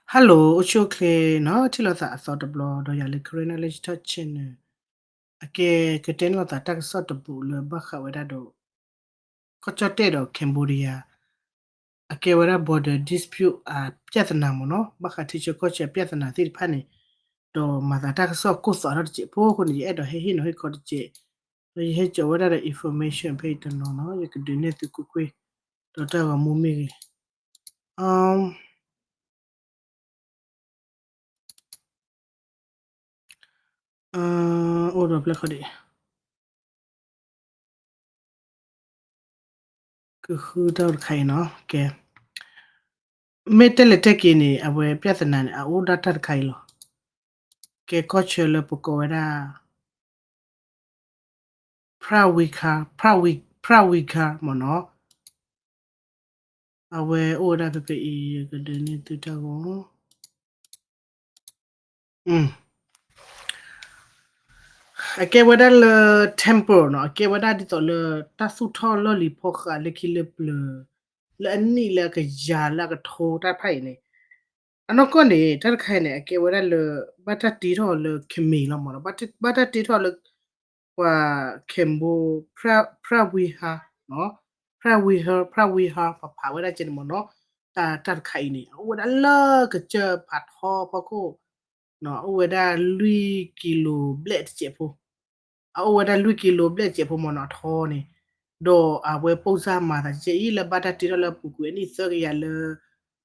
Hello, Ochokle, no, Tilotha, I thought the blood, or Yali Corinalish touching. Ake, Katenla, that I sort of bull, Baka, Wedado, Cochotedo, Cambodia. Ake, where about the dispute at Piathanamo, no, Baka teacher coach a Piathana, Thil Pani, do Mazataka so course or not, Poco, the Edo, he no, he called J. So you hate your whatever information paid to no, you could do net to cook with, Dr. Mummy. Um, order of Blackody. Who don't kind of, okay. Metele tekini awe piasa nani a uda tar kailo ke koche le poko wera prawika mono awe uda pepe I gadeni tutago ake wera le tempo no ake wera dito le tasu to lo li poka le kile ple le ani le ka ja la ka tho ta phai ne ano ko ne tar khai ne ake wera le bata ti ro le khimi lo mo bata ti ro le ว่าเข็มบูพระวิหารเนาะพระวิหารพาไว้ได้เจนหมดเนาะตาไข่นี่เอาไว้ได้เลิกก็เจอผัดฮอพอโคเนาะเอาไว้ได้ลุยกิโลเบลดเจ็บพูเอาไว้ได้ลุยกิโลเบลดเจ็บพูมันเนาะทอนี่ดอเอาไว้ปูซามาแต่เจอีละบัดติระละปุกุนี่เสกยาเล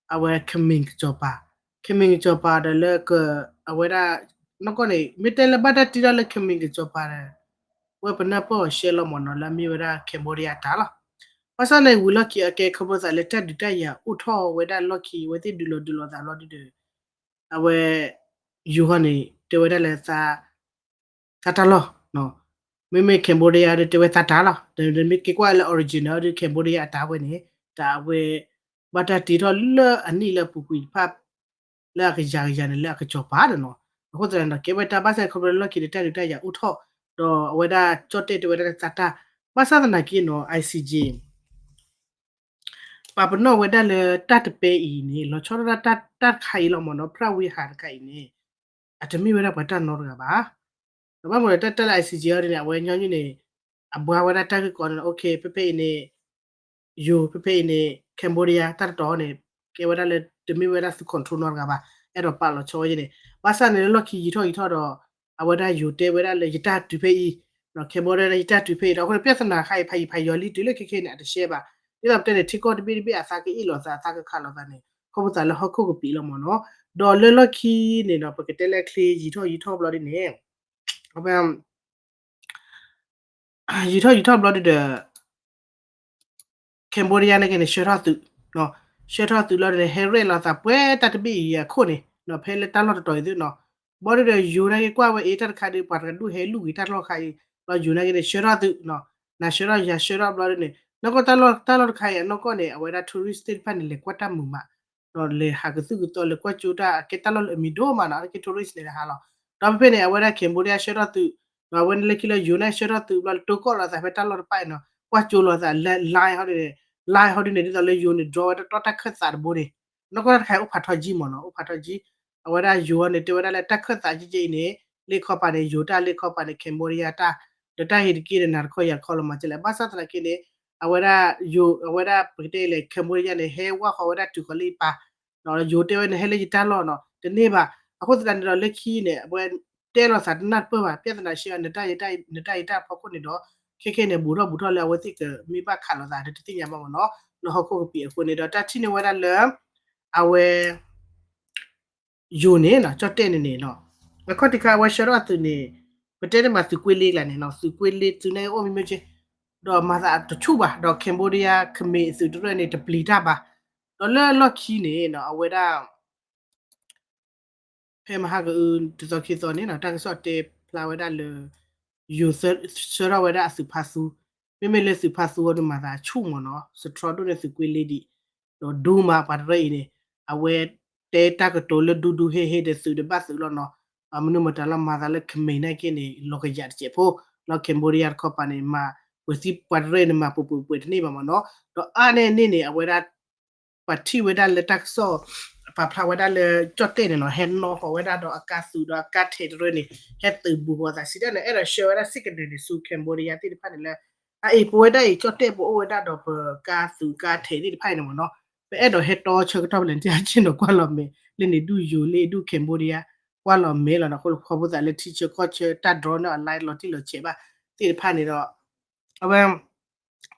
เอาไว้ขมิงจอปาขมิงจอปาเดลก็เอาไว้ได้นก็นี่มิเตละบัดติระละขมิงจอปาเด weapon po shelo mono la miwera Cambodia tala pasane wulaki ake khoboza leta ditaya utho weda loki weti dulo da lo de awe yuhani te weda le sa katalo no meme Cambodia de te weta tala de mi ke kwa la original de Cambodia ta we ni ta we bata ti ro le ani le pupui pap la ke ja ne la ke chopa de no ho tra na ke beta ba se khobo loki de ta ditaya utho တော့ဝဒချော့တဲ့ဝဒစတာဘာသာနာကီနော် ICJ ပပနောဝဒလေတတ်ပေအီနီလောချောရတတ်ခိုင်လောမနော်ဖရဝိဟာခိုင်နီအတမီဝဒပတနော်ကပါဘာမလဲတတ် ICJ ရနေအဝဲညောင်းနေအဘွားဝဒတတ်ကောနော်โอเคပေနေယူပေနေကမ်ဘောဒီးယားတတ်တော်နေကေဝဒလေတမီဝဒစကွန်ထရိုနော်ကပါအဲ့တော့ပါလောချောရနေဘာသာနေလော်ခီကြီးထောတော့အဝဒယူတေဝဒလေယတတူဖေးနော်ကေဘော်ရတာတူဖေးတော့ခုပြဿနာခိုင်ဖိုင်ယောလီတူလေခေခေနဲ့တရှဲပါဒီတော့တဲ့တီကောတပီပီအစာကေအီလောစာကခါလောကနေခေါပတာလဟခုကပီလောမနော်ဒေါ်လလခီနေနော်ပကတဲလက်ခလီရီထောဘလော်ဒီနေအပမ်ရီထောဘလော်ဒီတဲ့ကမ်ဘောဒီးယားနဲ့ကနေရှေရတူနော်ရှေရတူလော်တဲ့ဟဲရဲလာစာပွဲတတပီရခုနေနော်ဖဲလက်တလော်တော်ဒီနော်ဘော်ဒီယူနေကွာဝအေးတခါဒီပါရဒူဟဲလူဂီတလော်ခိုင်လော်ယူနေကနေရှေရတူနော်နာရှေရဘလော်ဒီနေနော်ကတလော်ခိုင်နော်ကနေအဝဲတာထူရစ်တစ်ဖန်လေကွတ်တမှုမှာတော့လေဟာကစုကတော့လေကွတ်ချူတာကေတလော်မီဒိုမာနာကေထူရစ်နေဟာလောတော့ဖေနေအဝဲတာကမ်ဘောဒီးယားရှေရတူနော်ဝင်လေကီလိုယူနေရှေရတူဘလော်တိုကောလာစာဖဲတလော်ပိုင်နော်ကွတ်ချူလောစာလိုင်းဟောဒီlai hodi ne dizale yoni draw ta ta khatsa bore no ko khai u phatho ji mo no u phatho ji awara yo ne te wara la ta khatsa ji ji ne le kho pa ne yo ta le kho pa ne Cambodia ta ta hit ki ne nar kho ya kho lo ma chele ba sa tra ki ne awara pite le Cambodia ne he wa kho wara tu ko li pa no yo te ne he le ji ta lo no te ne ba akho ta ne le ki ne bo te lo sa nat pa ba pya na shi ne ta pho ko ne do ခေခေနဲ့ဘူတော့လဲဝတိကမိဘခါလာတဲ့တိညာမမနော်နော်ခုပြခုနေတော့တတိနေဝရလအဝဲယူနေနော်ကြော့တဲ့နေနော်အခုတခါဝရှရတ်နေပတဲမှာစကွေးလေးလာနေနော်စကွေးလေးသူနေအိုမီမချေတော့မသာတချို့ပါတော့ကမ်ဘောဒီးယားခမေစုတူရနေတပလီတာပါတော့လဲလော့ခီနေနော်အဝဲတာဖဲမဟာကူတဇော်ခေစောနေနော်တန်ဆော့တေဖလာဝဲတာလေယူဆရဝဲတာစုဖာစု မေမေလက်စုဖတ်ဆိုတော့မှာသာချုံမနော်စထရဒိုနဲ့စကွေးလေးဒီတော့ဒူမာပါရိနေအဝဲတဲတကတိုလဒူဒူဟေဟေတဲ့စုတဲ့ပတ်စုလို့နော်အမနုမတလာမှာသာလက်ခမိန်နိုင်ကင်းနေလောကရချေဖို့လောကမ်ဘောဒီးယားခေါပန်နေမှာဝစီပါရိနေမှာပူပွေတနေပါမနော်တော့အာနေနေအဝဲတာပတိဝဲတာလက်တက်ဆော pa pla weda le chotte ne no hen no ho weda do akasu do akathe do ni het tu bu ho ta si da ne era show weda secondary su Cambodia ti pa ne le a e po weda e chotte bo weda do ka su ka the ti pa ne mo no pe e do het to che to len ti a chin do kwa lo me le ni du yo le du Cambodia kwa lo me lo na ko kho bu ta le teacher coach ta draw na online lo ti lo che ba ti pa ne do awe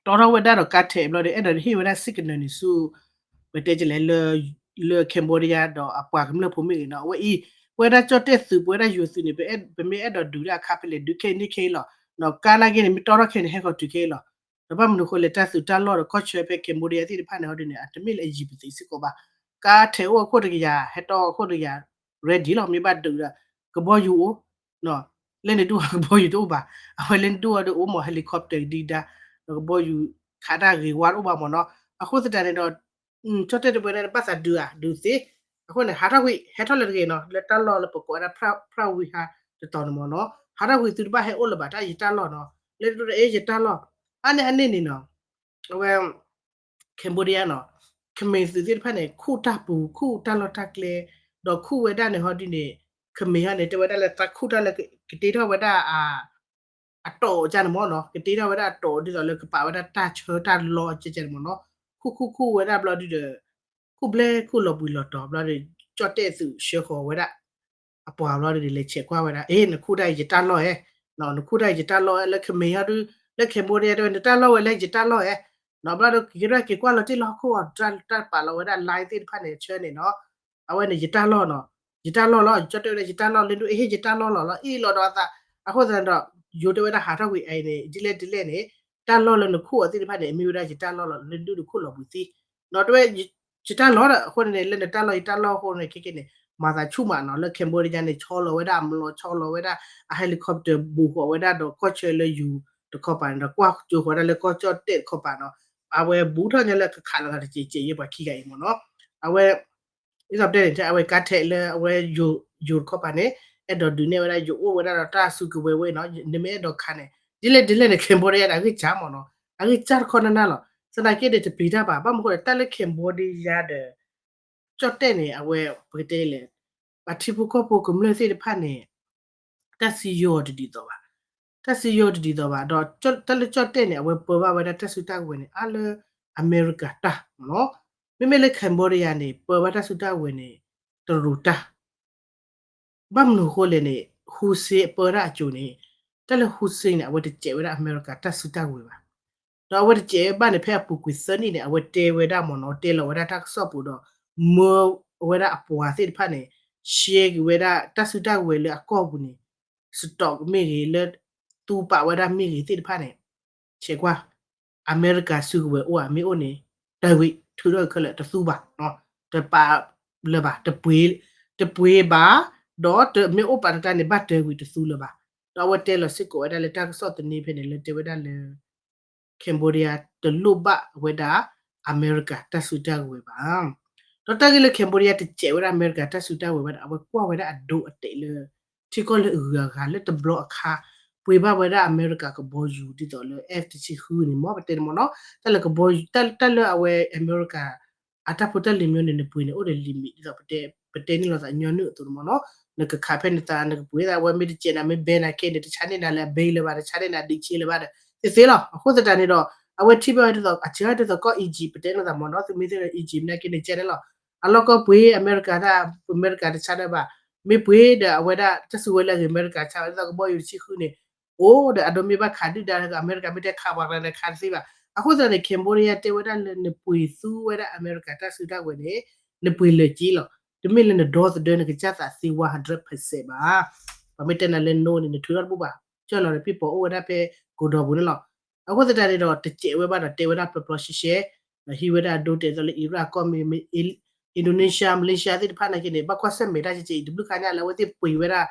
တော်တော်ဝဒတော့ကတ်ထဲဘလို့အဲ့ဒါဟိဝဒစစ်ကနေနစုဝတဲ့ကြလေလေကမ်ဘောဒီးယားတော့အပွားကမလို့ဖုံးမိနော်ဝီဝဒချတ်တဲ့စုဝဒယူစုနေပဲဘမေအဲ့တော့ဒူရခါပလေဒုခဲနိခဲလောနော်ကာလာကင်းမတော်ရခဲနေဟဲကောတူခဲလောတော့ဘာမလို့ခလေတဆူတလောတော့ကော့ချွဲပဲကမ်ဘောဒီးယားတိဖာနေဟောဒီနေအတမီလေဂျီပတိစစ်ကောပါကာထဲဝခုတ်တကရဟက်တော့ခုတ်တကရ ready လောမြေဘတ်ဒူရကဘောယူနော်လဲနေတူကဘောယူတော့ပါအဝဲလန်တူတော့မဟယ်လီကော်ပတာဒီဒါဘောယူခါတာရီဝါဥပါမနော်အခုစတဲ့တော့ချတ်တဲ့ဘယ်နဲ့ပတ်စဒူစီအခုနဲ့ဟာတာဝိဟက်ထော်လက်ကေနော်လက်တလောလပကောရဖရဝိဟာတော်နော်နော်ဟာတာဝိသူတပါဟဲအိုလပါတာရီတလောနော်လက်တူအေးရီတလောအနေနေနော်ဝဲကမ်ဘောဒီးယားနော်ခမေစီတိဖက်နေခုတပူခုတလောတက်လေတော့ခုဝဲတာနေဟောဒီနေခမေဟာနေတဝဲတာလက်တခုတလက်တေတော့ဝဲတာအတော်ကြတယ်မောနော်ကတိတော့ဝဒတော်ဒီတော့လေကပါဝဒတာချောတာလောကြကြတယ်မောနော်ခုဝဒဘလဒီdeခုဘလေခုလောဘူးလောတော်ဘလဒီကြော့တဲ့စုရှေခေါ်ဝဒအပွားဘလဒီလေချက်ကွာဝဒအေးနခုတိုက်ရတလောဟဲနော်နခုတိုက်ရတလောလက်ခမေရဒလက်ခမိုရီရတလောဝလက်ရတလောဟဲနော်ဘလဒီကြရကေကွာလောတိလောခုတပါလောဝဒလိုင်းတိဖာနေချဲနေနော်အဝဲနေရတလောနော်ရတလောလောကြော့တဲ့ရတလောလင်းတို့အေးရတလောလောအေးလောတော့အခုတော့ယိုတဝဲတာဟာထဝေအိုင်နေဒီလက်နေတန်လော်လနခုအတိတဖတ်နေအမျိုးသားဂျတန်လော်လလူတူခုလော်ဘူးစီနော်တဝဲဂျတန်လော်ရခုနေလက်တန်လော်ဟိုနေကိနေမာသာချုမာနော်လက်ကမ်ဘောဒီးယားနေချောလော်ဝဲတာမလော်ချောလော်ဝဲတာအဟယ်လီကော်ပတာဘူခေါ်ဝဲတာတော့ကော့ချဲလေယူတခေါ်ပန်တော့ကွာကျိုခေါ်တယ်လေကော့ချော့တက်ခေါ်ပန်နော်အဝဲဘူးထော်ညလက်ခါလာတာကြေရပါခိခိုင်မနော်အဝဲဒီစပ်တဲ့အဝဲကတ်ထဲလေအဝဲယူခေါ်ပန်နေအဲ့တော့ဒူနေဝရယူဝရတာစုကဝဲနော်နမဲတော့ခါနေဒီလေနေခင်ဘောရတာကြီးချာမနော်အကြီးချာခေါနနာလောစနာကေတဲ့ပီတာပါဘာမခေါ်တက်လက်ခင်ဘောဒီရတဲ့ကြော့တဲ့နေအဝဲဘယ်တဲလေဘာတိဖူကပိုကမလို့စိတဖတ်နေတက်စီယောဒီတော့ပါတက်စီယောဒီတော့ပါတော့တက်လက်ကြော့တဲ့နေအဝဲပေါ်ပါဝဲတက်စုတက်ဝင်နေအလအမေရိကတာနော်မိလက်ခင်ဘောရနေပေါ်ပါတက်စုတက်ဝင်နေတရူတာဘာမလို့ခေါ်လေနေဟူစီပေါ်ရအကျိုးနေတယ်လေဟူစီနေအဝတ်ကျဲဝရအမေရိကတဆူတဝေပါတော့ဝတ်ကျဲဘာနေဖက်ပူကွစနီနေအဝတ်တဲဝဒမနော်တဲလောဝဒတက်ဆော့ပူတော့မောဝဒအပွားစစ်ဖာနေရှေဝဒတဆူတဝေလေအကော့ဘူးနေစတော့မေရီလေတူပါဝဒမီရီစစ်ဖာနေချေကွာအမေရိကဆူဝေအိုအမီအိုနေတဝိထူတော့ခလက်တဆူပါနော်တပါလေပါတပွေးပါတော့မေအိုပန်တန်နေဘတ်တဲဝီတဆူလေပါတော့ဝတဲလစစ်ကိုအဲ့ဒါလက်တက်ဆော့တနေဖြစ်နေလေတေဝဒါလေကမ်ဘောဒီးယားတလူဘဝဒါအမေရိကတဆူတဝေပါတော့တကယ်ကမ်ဘောဒီးယားတကျဲဝဒါအမေရိကတဆူတဝေပါအဝကွာဝဒါအဒိုအတေလေချီကိုလေဥကလက်တဘလအခါပွေပါဝဒါအမေရိကကဘောယူတီတော်လေ F တချီခူနေမောပတေမနော်တလကဘောတလအဝဲအမေရိကအတပတလီမျိုးနေပွေနေအိုတယ်လီမီဒီတော့ပတေနီလောစာညွန်းနုတူမနော်နကခါဖဲနေတာနကပွေးတာဝဲမီချေနာမေဘဲနာကေနေတချာနေနာလဲဘေးလေပါတချာနေနာဒီချီလေပါတဲ့သေလောအခုစတန်နေတော့အဝဲထိပြောတော့အချာတော့ကောအီဂျီပတဲနော်မနော်သူမီတဲ့အီဂျီမနကေနေချဲတယ်လောအလောကပွေးအမေရိကတချာတယ်ပါမေပွေးတဲ့အဝဲတာတဆူဝဲလဲအမေရိကချာတော့ဘောယူချီခုနေအိုးတဲ့အဒိုမီဘခါဒီဒါကအမေရိကမတဲ့ခါပါရတဲ့ခါစီပါအခုစတဲ့ကမ်ဘောဒီးယားတေဝဒါနေပွေဆူဝဲတဲ့အမေရိကတဆူတာဝဲနေပွေလေကြီးလောဒီမီလနဲ့ဒေါ်စဒဲနေကချတာစီ100%ပါဘာမတဲ့နလည်းနိုးနေထူရပူပါကျော်လော်ပြပေါ်အိုဒါပဲကိုတော်ဘူးနော်အခုစတဲ့တော့တကျဲဝဲပါတော့တေဝဒါပပရှိရှဲဟီဝဒါဒိုတေဇလီရာကောမီအင်ဒိုနီးရှားမလေးရှားတိဖာနာကနေဘကွာဆက်မေတာချီဒီဘလူခါညာလည်းဝတိပွေဝဲတာ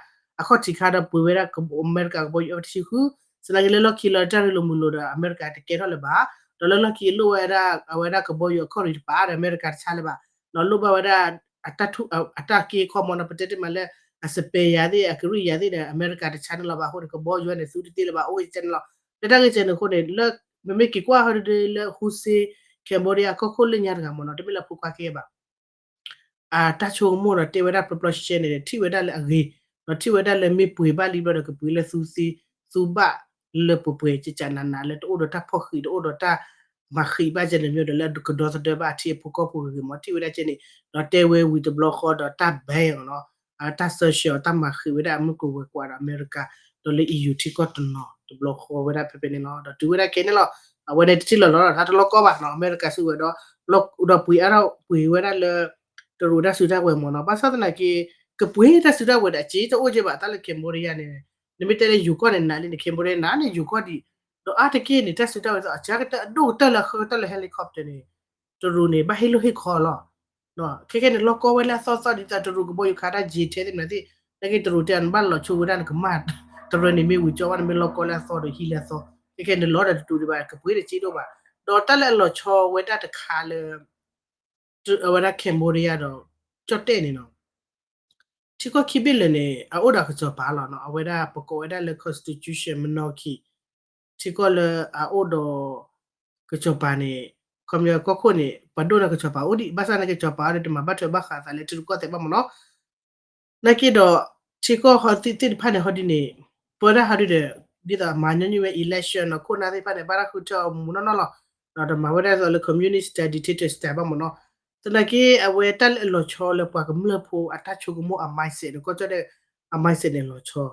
အခုတီခါတော့ပွေဝဲတာအမေရိကဘောယောတီခုစလာကလေးလော်ကီလာတာလိုမလို့အမေရိကတကယ်တော့လည်းပါဒေါ်လာလော်ကီလိုဝဲတာဝဲတာကဘောယောခေါ်ရီပါအမေရိကချာလည်းပါနော်လိုပါဝဲတာattaque common apetite male aspe yade akri yade america de channel ba ho ko bo yone su ti le ba o channel de ta ke channel ko de le me ki kwa ho de le huse cambodia ko ko le nyar ga mono de la fu kwa ke ba ta chu mo na te weda proportion ne ti weda le agi no ti weda le mi pui ba li ba de pui le su ba le pu pui chi cha na na le to do ta pho khi do ta ma khi ba je ne myo de le ko do de ba ti pu ko pu mo ti weda che ni no te we with the block ho do ta ba no ta social ta ma khi weda mu ko we kwa america do le eu ti ko to no the block ho weda pe pe ni no do tu weda ke ni lo weda ti lo ta lo ko ba no america su we do pui ara pui weda le to ro da su da we mo no pa sa na ke pui da su da we da chi to o je ba ta le cambodia ne ni mi te le yu ko ne na ni cambodia na ni yu ko di do a te ke ni ta su da we a cha ka ta do ta la kho ta le helicopter ni to ro ne ba he lo he kho lo no ke ne lo ko we la so di ta to ro ko bo yu kha da ji te ni na ti na ke to ro te an ban lo chu da ka ma to ro ni mi wu cho wa mi lo ko la so do hi la so ke ne lo da tu di ba ka pui de chi do ba do ta le lo cho we da ta kha leဝရခင်မိုရီယာတော့ကြော့တဲ့နေနော်ချီကခိဘီလနေအော်ဒါခချပါလာနော်အဝရပကောဝရလေ constitution မနော်ခိချီကလအော်ဒကချပါနေကမြကခုနေပဒိုရကချပါဦးဒီဘာသာနေကချပါရတမဘတ်ဘခါသလေတူကတဲ့ဘမနော်နကိတော့ချီကဟတိတိဖာနေဟဒီနေပေါ်ရဟာဒီဒီတာမန်ညွေ election နော်ခုနာတဲ့ဖာနေဘာရခုချမနော်နော်တော့မဝရဆိုလေ communist dictator တဲ့ဘမနော်တနကေအဝဲတက်လောချောလပွားကမလဖိုအတချုကမအမိုက်စေကိုကြတဲ့အမိုက်စေတယ်လောချော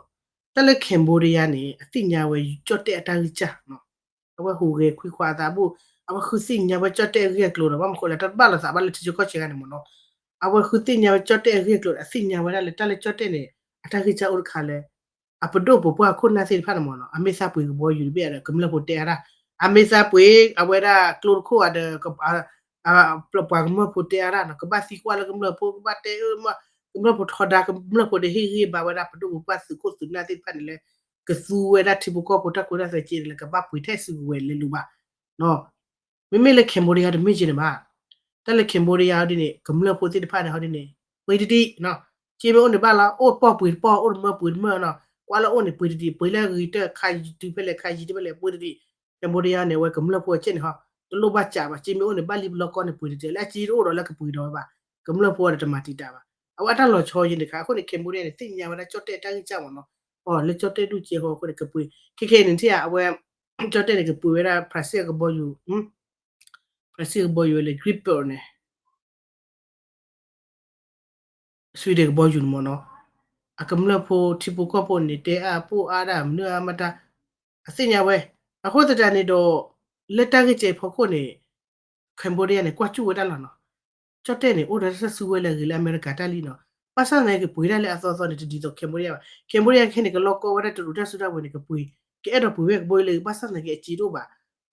တက်လက်ခင်ဘောရီယာနေအတိညာဝဲကြော့တဲ့အတားကြနော်အဝဲဟူကေခွိခွာတာဘူးအဝဲခုစိညာဝဲကြော့တဲ့ရက်ကလို့တော့မခလာတတ်ပါလားစားပါလက်ချကိုချေကနေမနော်အဝဲခုတိညာဝဲကြော့တဲ့ရက်လို့အစိညာဝဲလည်းတက်လက်ကြော့တဲ့နေအတားကြဥခါလဲအပဒိုပပွားခုနာစီဖာနမနော်အမေစာပွေဘောယူပြရကမလဖိုတဲရာအမေစာပွေအဝဲရာကလိုခိုအဒpagmo pote ara na ba si kwa la gumla po ba te ma gumla po thoda gumla po de hi ba wa da po do pa su ko su na te pa le ke su we da ti bu ko po ta ko da se chi le ka ba pui the su we le lu ba no me me le cambodia de mi ji ne ma ta le cambodia di ne gumla po ti de pa ne ho di ne pui ti no chi me on de ba la o po pui po o ma pui ma no kwa la on ne pui ti pui le ri te khai ti pe le khai ji ti pe le pui ti cambodia ne we gumla po chen ha lo ba cha ba chi me on ba li blo ko ne pui de la chi ro ro la ka pui do ba kam lo po de ma ti ta ba awa ta lo cho yin de kha ko ne kem bu de ne tin nya ba da chot de ta cha mo no o le chot de du che ho ko ne ka pui ke ke ne ti ya awa chot de ne ka pui ra prase ka bo yu prase ka bo yu le grip ne sui de ka bo yu mo no akam lo po ti pu ko po ne te a po a da mnu a ma ta a sin nya we a ho ta ne do le ta ke che pho ko ne cambodia ne kwa chu wa da la no ကြော့တဲ့နေ order ဆက်စုဝဲလေလေအမေရိကတလီနော်ပါစနေကပွေရလေအစောစောနေဒီတော့ကင်မိုရီးယားကင်မိုရီးယားခင်းနေကလောကောဝရတူတက်ဆူတာဝင်ကပွေကဲတော့ပွေဝဲပွေလေပါစနေကအချီတော့ပါ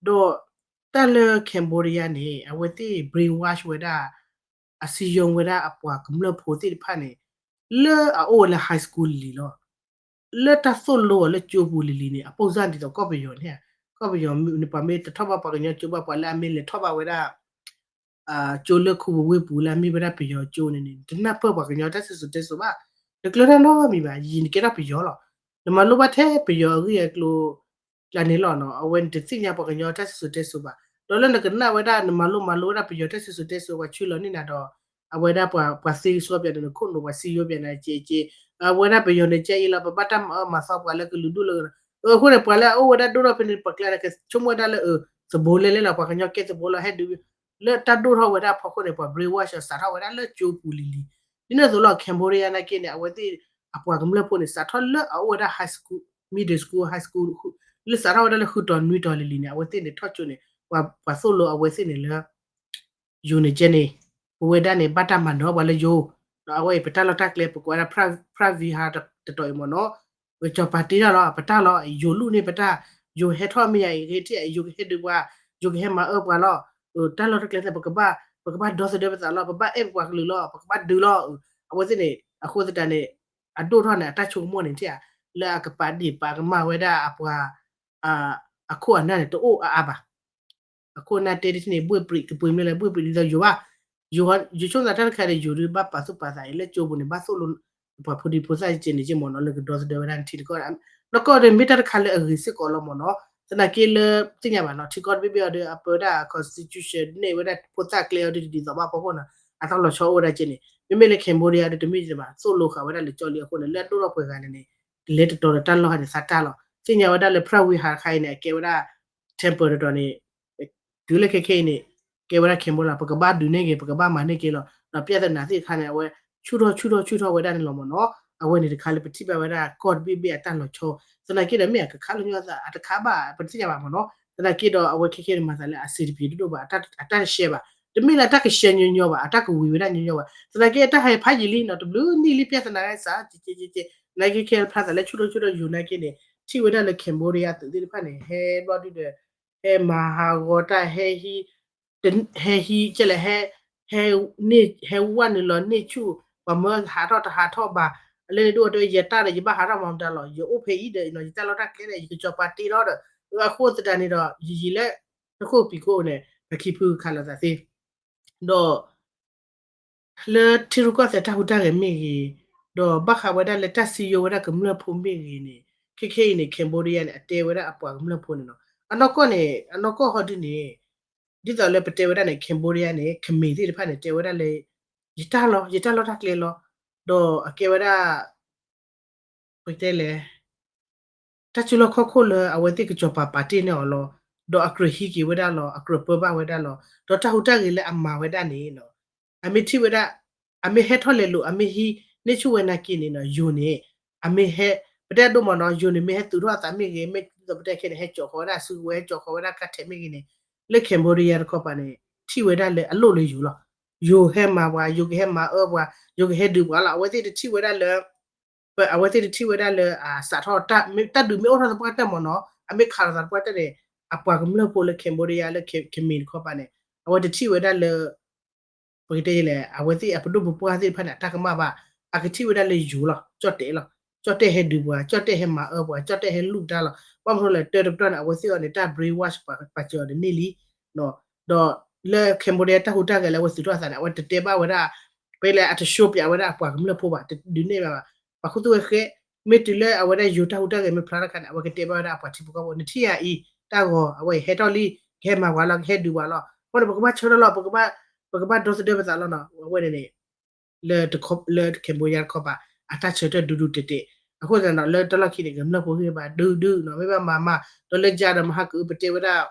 တော့တက်လေကင်မိုရီးယားနေအဝတိ brain wash ဝဲတာအစီယုံဝဲတာအပွားကမလဖို့တိဖာနေလေအိုလေ high school လီလောလေတဆိုလိုလေချိုပူလီလီနေအပုံစံဒီတော့ကော့ပယောနေကော့ပယောနေပါမေတထဘပါကညချိုဘပါလာမေလေထဘဝဲတာကျိုးလက်ခုဝေပူလာမိဗရပယောကျိုးနေနေဒနပပကညတဆဆတဆဘာဒကလရနောမိပါယင်ကေရပယောလောနမလိုဘတဲ့ပယောရီကလိုလာနေလောနော်အဝင်တသိညာပကညတဆဆတဆဘာဒေါ်လနကနဝဒနမလိုရပယောတဆဆတဆဘာချူလောနေနာတော့အဝဲဒါပစီဆိုပြတဲ့ခုလိုပစီယောပြနေချေချေအဝဲဒါပယောနေချေလာပပတမဆောက်ကလည်းကလူဒုလောခုနေပလာအိုဝဒါဒိုရပနေပကလာကချုံဝဒါလေစဘိုလေလေလာပကညကေစဘိုလာဟဲဒူle ta do ro wa da pho ko ne pa brain wash sa tha wa da le chu pu li li ni ne so lo cambodia na ke ne awe ti apwa gam le pho ne sa tho le awe da high school middle school high school le sa ra wa da le khu to nui to li li ne awe ti ne tho chu ne wa so lo awe si ne le yu ne je ne we da ne bata man no wa le yo no awe pe ta lo ta kle pu ko da pra vi ha to mo no we cho pa ti la lo pa ta lo yo lu ne pa ta yo he tho mi ya ge ti yo he de wa yo he ma wa lo ta lo ke le baka ba do se de ba lo ba e kwa lu lo baka ba du lo a wo se ne a kho se ta ne a do tho ne a ta chu mo ne ti a la ka pa di pa ka ma we da a pwa a kho na ne to o a ba a kho na te ni bu pri ke pu me le bu pri lo yo chu na ta ka de yo ri ba pa su pa sa le chu bu ne ba so lo pa pho di pho sa chi ni chi mo no le do se de ba dan ti ko no ko de mi ta ka le a ri se ko lo mo no စနကေလတင်ရပါနော်တီကော့ဘီဘီအပဒါ constitution နေဝဒပိုတာကလေဒီဒီသဘာပေါ်ပေါ်နာအတော်လို့ချောရချင်း me le Cambodia de mi ba so lo kha wada le choli ko le to ro pwe ga ne le to tan lo ha de sa ta lo sinya wada le pra wi ha khai ne ke wada temple to ne du le ke ne ke wada Cambodia pa ka ba du ne ke pa ka ba ma ne ke lo na pya da na si kha ne we chu ro wada ne lo mo no a we ne de kha le pti ba wada court bi a tan lo cho so na ke de me ka kha lo nyo sa a ta kha ba pti ya ba mo no na ke do a we ke ma sa le a si bi do ba ta she ba de me la ta ke she nyo ba ta ka wi wada nyo ba so na ke ta ha pha ji li no to blue ni li pya na sa ji na ke ke pha sa le chu ro yu na ke ne ti wada le Cambodia to di pha ne he ba di de he ma ha go ta he hi che le he ni he wan lo ni chu ba mo ha tho ba le do do ye ta de ba ha ra ma ta lo yo o phe i de no ta lo ta ke de yi cho pa ti ro de ko ta ta ni do yi le ko pi ko ne ki pu kha la ta si do le ti ru ko se ta hu ta ge mi do ba kha wa da le ta si yo wa da ke mu le phu mi ni ke ni Cambodia ne ate wa da a pwa mu le phu ni no ano ko ho di ni di da le pete wa da ne Cambodia ne khme ti de pha ne te wa da le yi ta lo ta kle lo do a ke wa da pwe te le ta chulo kho le a we ti ke cho pa ti ne lo do akre hi ki we da lo akre pa ba we da lo do ta hu ta ge le amma we da ni no a mi ti we da a mi he tho le lu a mi hi ne chu we na ki ni no yu ni a mi he pete do mo no yu ni mi he tu ro ta mi ge mi do pete ke he cho kho da su we cho kho we da ka the mi gi ni le Cambodia ko pa ne ti we da le a lo le yu lo yu he ma wa yu he ma wa yu he du wa la we ti ti we da le but I wanted to see whether le sa tho ta me ta du me o tho pa ta mo no a me kha sa pa ta de a pa kum le po le Cambodia le ke min ko pa ne I wanted to see whether le po te le a we ti a pu du po ha ti pha na ta ka ma ba a ke ti whether le yu lo chot te he du wa chot te he ma o wa chot te he lu da lo pa mo le te to na we si on ta brain wash pa cho de ni li no do le Cambodia ta hu ta ke le we si to sa na we te ba we da pe le at shop ya we da pa kum le po ba du ne ba Pakutu ke metile awada yuta uta ke me plana kan awake teba da pati buka woni tia I ta go awe hetoli ke ma wala ke du wala ko buka ba choro lo buka ba dos de ba lo no awe ne le de kop le Cambodia ko ba ata chete du tete ako da no le to la ki ne ke mla ko ke ba du no me ba mama to le ja da ma ha ku pete wada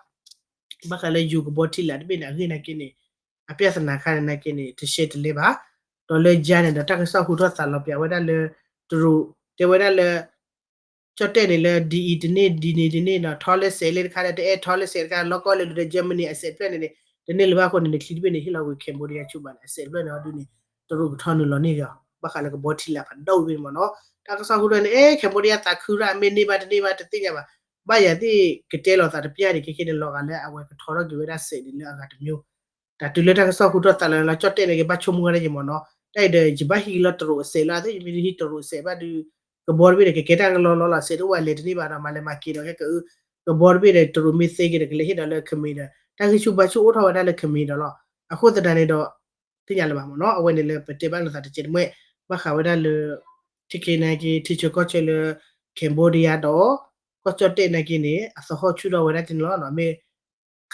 ba ka le yu ko boti la de be na ke na ke ne a pya sana ka na ke ne te she te le ba to le ja ne da ta ka sa hu to sa lo pya wada le သူတို့တေဝရလေချတ်တဲ့နေလေဒီဒီနေနော်ထော်လက်ဆယ်လေးခါတဲ့ထော်လက်ဆယ်ကလောကလေတဲ့ဂျာမနီအဆက်ပြနေနေဒီနေလဘခုနေခလစ်ပဲနေဟလာဝကမ်ဘောဒီးယားချူပါအဆက်ပဲနော်ဒီနေသူတို့ထော်နလောနေကြဘာခါလကဘောတီလာဖန်တော့ပြီမနော်တာကစားခုရနေကမ်ဘောဒီးယားတာခူရာမင်းနေပါတနေပါတသိကြပါဘာရတိကတဲလောတာတပြားဒီခေတဲ့လောကလည်းအဝဲထော်ရကြွေးရဆက်ဒီလေအကတမျိုးဒါတူလက်တာကစားခုတော့တလည်းလာချတ်တဲ့နေကဘာချုံငရကြမနော်တိုက်တဲ့ဂျဘဟီလတရိုဆေလာတဲ့မီဟီတရိုဆေဘာဒီကဘော်ဘီတဲ့ကေတာကလောလောလာဆေတော့ဝါလေတနေပါတော့မလည်းမကီတော့ကဘော်ဘီတဲ့တရိုမီဆေကတဲ့ကလေးဟိတယ်လည်းခမီတာတာကချူဘချူအော်ထော်တာလည်းခမီတော့လောအခုတတန်းနေတော့သိရလာပါမနော်အဝဲနေလည်းပတေပန်လာတဲ့ချင်မွဲဘာခါဝဒါလေတီကေနိုင်ကြီးတီချောကောချေလေကမ်ဘောဒီးယားတော့ကောချတဲ့နေကြီးနေအစဟောချူတော့ဝဒါတင်လောနော်မေ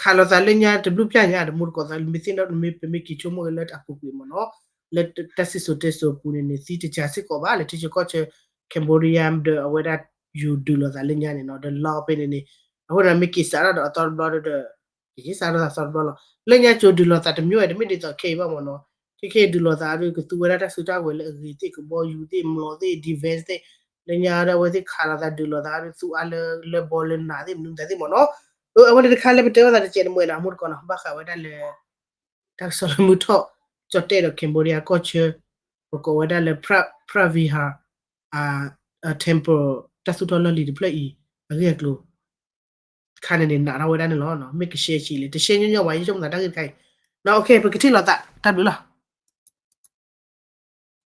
ခါလောစာလညာတဘလူပြညာတမှုကောစာမီစင်တော့မေပမေကီချိုမိုလက်အပူပီမနော်let tasiso teso punene si te chasi ko ba le techo koche Cambodia de aweda you do lo zalenya ne no the law pe ne aweda miki sara do ator blo de ki sara sa sor blo lenya cho do lo ta de myo de mi de to ke ba mo no ke do lo ta ru ku weda ta su ta we le ri ti ko bo you ti mo ti defense ti lenya da we ti khala ta do lo ta ru su ale le ball na ti nu ta ti mo no aweda de khala pe te wa ta che mo na mu ko no ba kha weda le ta so mu tho จดเตอร์คิมโบเรียก็เชื่อปกติว่าเลยพระวิหารtemple ตัดสุดท้ายเลยดิเพลย์เรียกลูคานนี่นาเราไว้ได้เนาะไม่กี่เชื่อชีเลยแต่เชื่อเนี่ยว่ายิ่งจงแต่ได้กันใครเราโอเคไปที่เราตัดดูละ